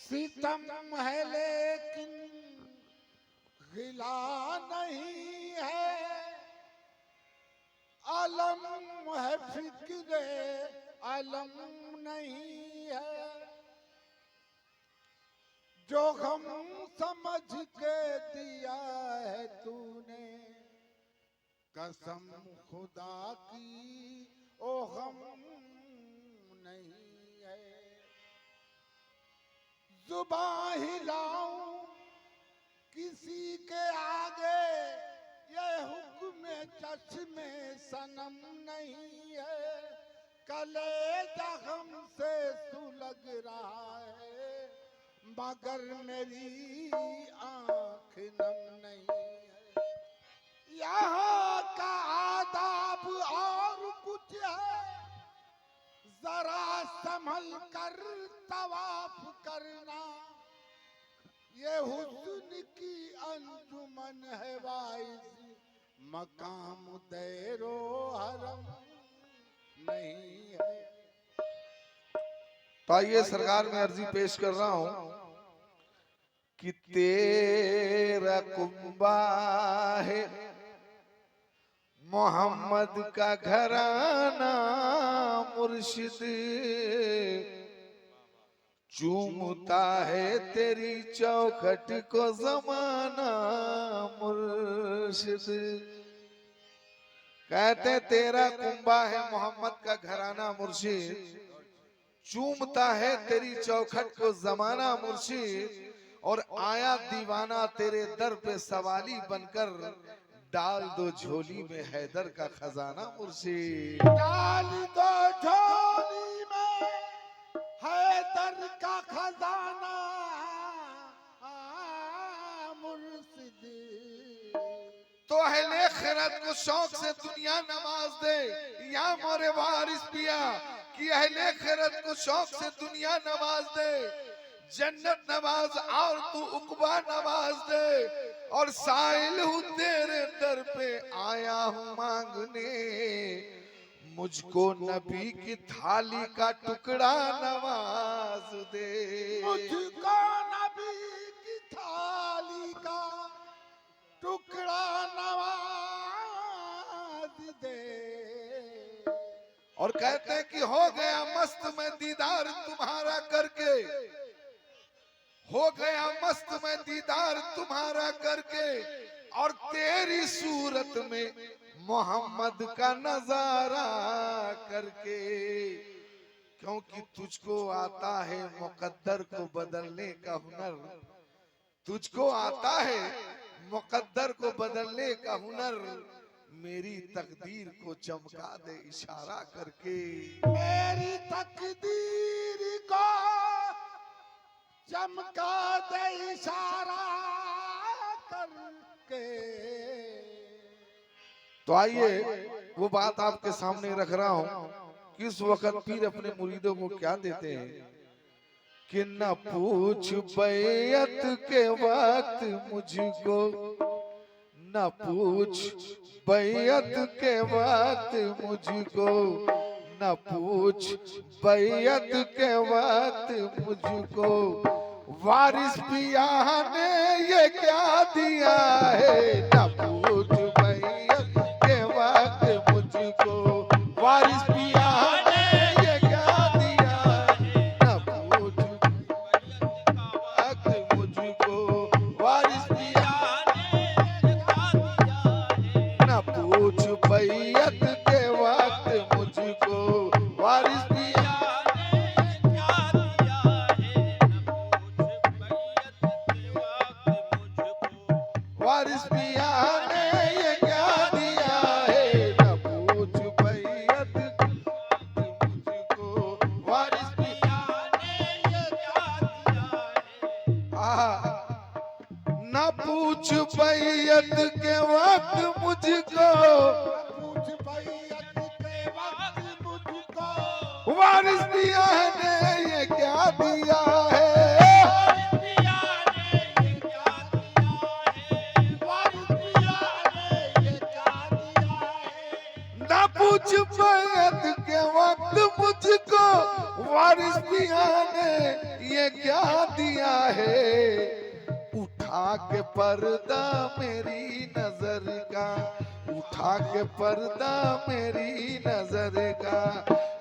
सितम है लेकिन गिला नहीं है, अलम है फिक्रे अलम नहीं है। जो गम समझ के दिया है तूने, कसम खुदा की ओ गम नहीं है। जुबां हिलाऊं किसी के आगे, ये हुक्म चश्मे सनम नहीं है। कलेजा गम से सुलग रहा है, मगर मेरी आँख नम नहीं है। यहाँ का आदाब और कुछ है, जरा संभल कर तवाफ करना। ये हुस्न की अंजुमन है वाइस, मकाम दैरो हरम नहीं है। तो आइए सरकार में अर्जी पेश कर रहा हूं कि तेरा कुंबा है मोहम्मद का घराना, मुर्शिद चूमता है तेरी चौखट को जमाना, मुर्शिद। कहते तेरा कुंबा है मोहम्मद का घराना मुर्शिद, चूमता है तेरी चौखट को जमाना मुर्शिद। और आया दीवाना तेरे दर पे सवाली बनकर, डाल दो झोली में हैदर का खजाना मुर्शिद। डाल दो झोली में हैदर का खजाना मुर्शिद। तो अहले खैरत को शौक से दुनिया नवाज दे, या मोरे वारिस पिया कि अहले खैरत को शौक से दुनिया नवाज दे। जन्नत नवाज और तू उकबा नवाज दे। और साइल हूँ तेरे दर पे आया हूँ मांगने, मुझको नबी की थाली का टुकड़ा नवाज दे। मुझको नबी की थाली का टुकड़ा नवाज दे। और कहते हैं कि हो गया मस्त में दीदार तुम्हारा करके, हो गया मस्त में दीदार तुम्हारा करके। और तेरी सूरत में मोहम्मद का नजारा करके। क्योंकि तुझको आता है मुकद्दर को बदलने का हुनर, तुझको आता है मुकद्दर को बदलने का हुनर। मेरी तकदीर को चमका दे इशारा करके। मेरी तकदीर को चमका दे इशारा करके। तो आइए वो बात आपके सामने रख रहा हूं कि इस वक्त पीर अपने मुरीदों को क्या देते हैं कि न पूछ बैयत के वक्त मुझको, न पूछ बैयत के वक्त मुझको, न पूछ बैयत के वक्त मुझको। वारिस पिया ने ये क्या दिया है, न पूछ बैयत के वक्त मुझको। वारिस पिया ने ये क्या दिया है, न पूछ वक्त मुझको। वारिस पिया ने क्या दिया है, न पूछ बैयत के वक्त मुझको। वारिस पिया ने क्या दिया है, वारिस पिया ने ये क्या दिया है, न पूछ बैयत मुझको। वारिस पिया ने ये क्या दिया है, न पूछ बैयत के वक्त मुझको। पूछ बैयत के वक्त मुझको। वारिस पिया ने फारिस पिया ने ये क्या दिया है, उठा के पर्दा मेरी नजर का, उठा के पर्दा मेरी नजर का,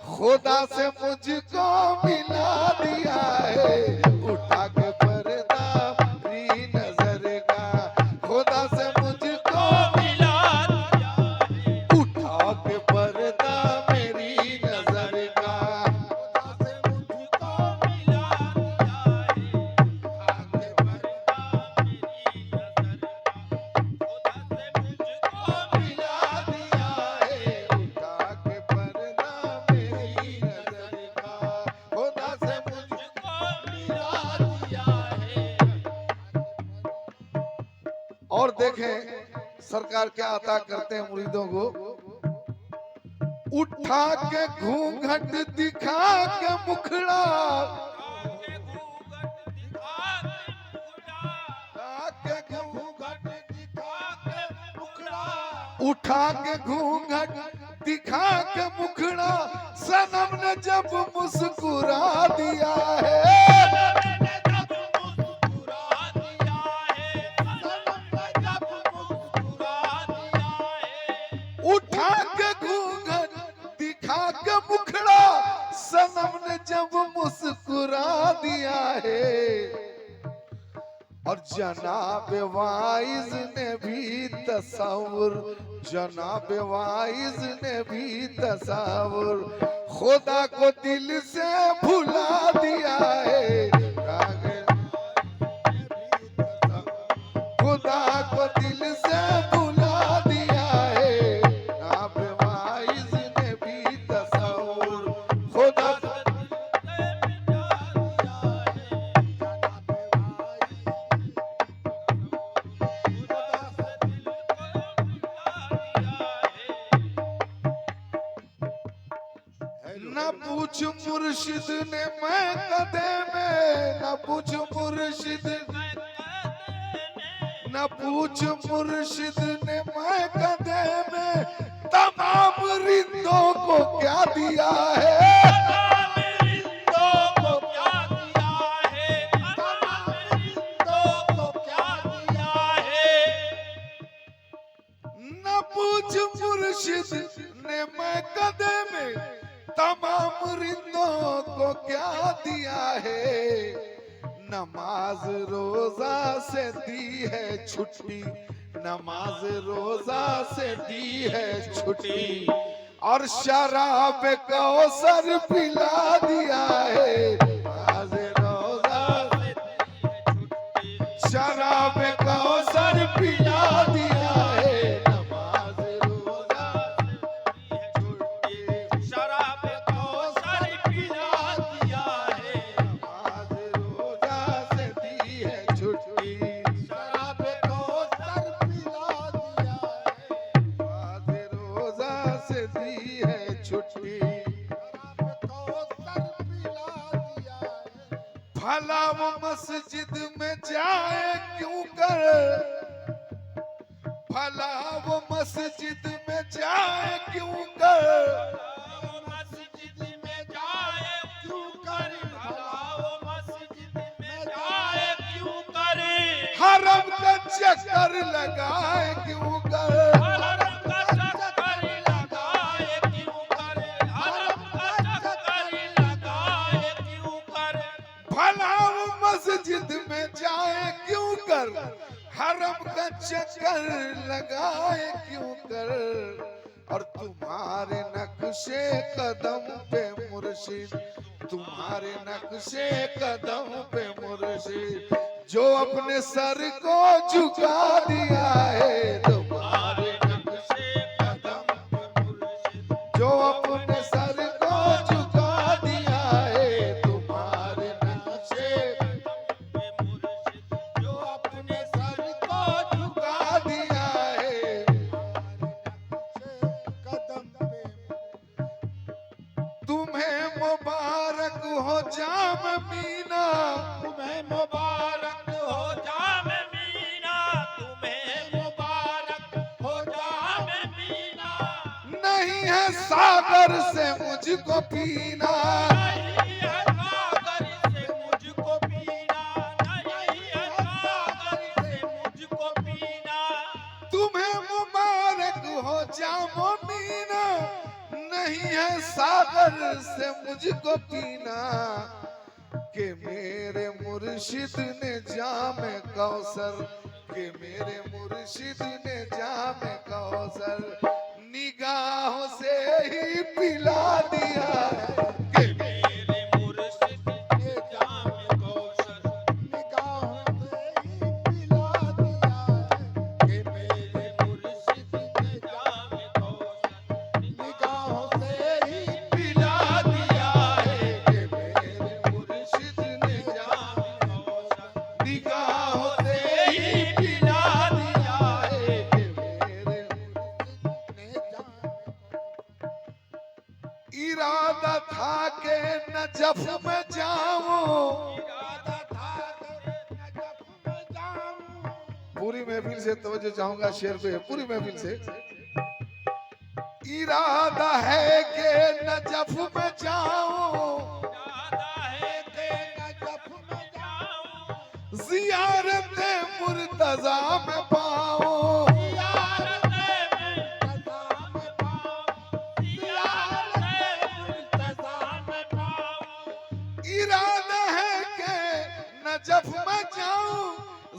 खुदा से मुझको मिला दिया है, उठा के पर्दा मेरी नजर का, खुदा से मुझको मिला दिया है, उठा के पर्दा मेरी नजर का, खुदा से मुझको मिला दिया है, उठा के पर्दा मेरी नजर का, खुदा से मुझको मिला दिया है। और देखें सरकार क्या अता करते हैं मुरीदों को, उठा के घूंघट दिखा के मुखड़ा, उठा के घूंघट दिखा के मुखड़ा, सनम ने जब मुस्कुरा दिया है, उठा के घूंघट दिखा के मुखड़ा, सनम ने जब मुस्कुरा दिया है। और जनाब वाइज ने भी तसव्वुर, जनाब वाइज ने भी तसव्वुर, खुदा को दिल से भुला दिया है, खुदा को दिल से भुला दिया है, जनाब वाइज ने भी तसव्वुर, खुदा को न पूछ मुर्शिद ने मैं कदे में, न पूछ मुर्शिद, न पूछ मुर्शिद ने मैं कदे में, तमाम रिंदों को क्या दिया है, न पूछ मुर्शिद ने मैं कदे में, तमाम रिंदों को क्या दिया है, नमाज रोजा से दी है छुट्टी, नमाज रोजा से दी है छुट्टी, और शराब कौसर पिला दिया है, नमाज रोजा से दी है छुट्टी, शराब कौसर पिला दिया है, नमाज रोजा से दी है छुट्टी, शराब कौसर पिला दिया है, नमाज रोजा से दी है छुट्टी, शराब कौसर पिला दिया है, नमाज रोजा से दी है छुट्टी, शराब कौसर पिला दिया है। भला वो मस्जिद में जाए क्यों कर, भला वो मस्जिद में जाए क्यों कर, मस्जिद में जाए क्यों कर, भला वो मस्जिद में जाए क्यों कर, हरम का चक्कर लगाए क्यों कर, हरम का चक्कर लगाए क्यों कर, हरम का चक्कर लगाए क्यों कर, भला वो मस्जिद में जाए क्यों कर, हरम का चक्कर लगाए क्यों कर, और तुम्हारे नक्शे कदम पे मुर्शिद, तुम्हारे नक्शे कदम पे मुर्शिद, जो अपने सर को झुका दिया है, तुम्हारे नक्शे कदम पे मुर्शिद, जो अपने सर को झुका दिया है, तुम्हारे नक्शे कदम पे मुर्शिद, जो अपने सर को झुका दिया है, कदम पे। तुम्हें मुबारक हो जाम मीना, तुम्हें मुबारक हो जाम मीना, तुम्हें मुबारक हो जाम मीना, नहीं है सागर से मुझको पीना, नहीं है मुझको पीना कि मेरे मुर्शिद ने जामे कौसर, कि मेरे मुर्शिद ने जामे कौसर निगाहों से ही पिला दिया है। कि मेरे मुर्शिद ने जाम कौशल निगाहों से ही पिला दिया है कि मेरे मुर्शिद ने जाम कौशल निगाहों से ही पिला दिया है कि मेरे मुर्शिद ने जामे कौशल निगाहों से ही पिला दिया है कि मेरे ने जाम इरादा था कि नजफ में जाऊं। इरादा था कि नजफ में जाऊं पूरी महफिल से तवज्जो चाहूंगा शेर पे, पूरी महफिल से। इरादा है कि नजफ में जाऊं, इरादा है कि नजफ में जाऊं जियारत मुर्तजा में पाऊं। जियारत मुर्तजा में पाऊं जियारत मुर्तजा में पाऊं इरादा है कि नजफ में जाऊं,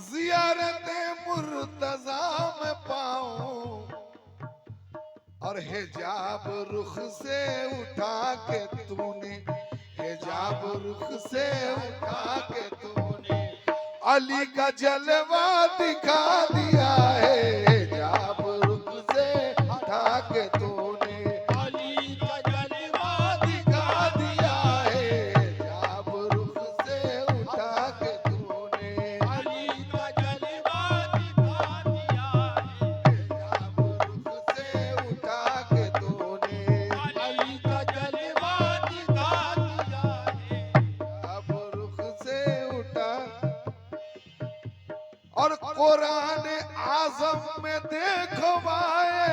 जियारत मुर्तजा में पाऊं। और हिजाब रुख से उठा के तूने, हिजाब रुख से उठा के तूने अली का जलवा दिखा दिया है। हिजाब रुख से उठा के तूने अली का जलवा दिखा दिया है। हिजाब रुख से उठा के तूने अली का जलवा दिखा दिया है हिजाब रुख से उठा के तूने अली का जलवा दिखा दिया है अब रुख से उठा। और कुरान आजम में देखो भाई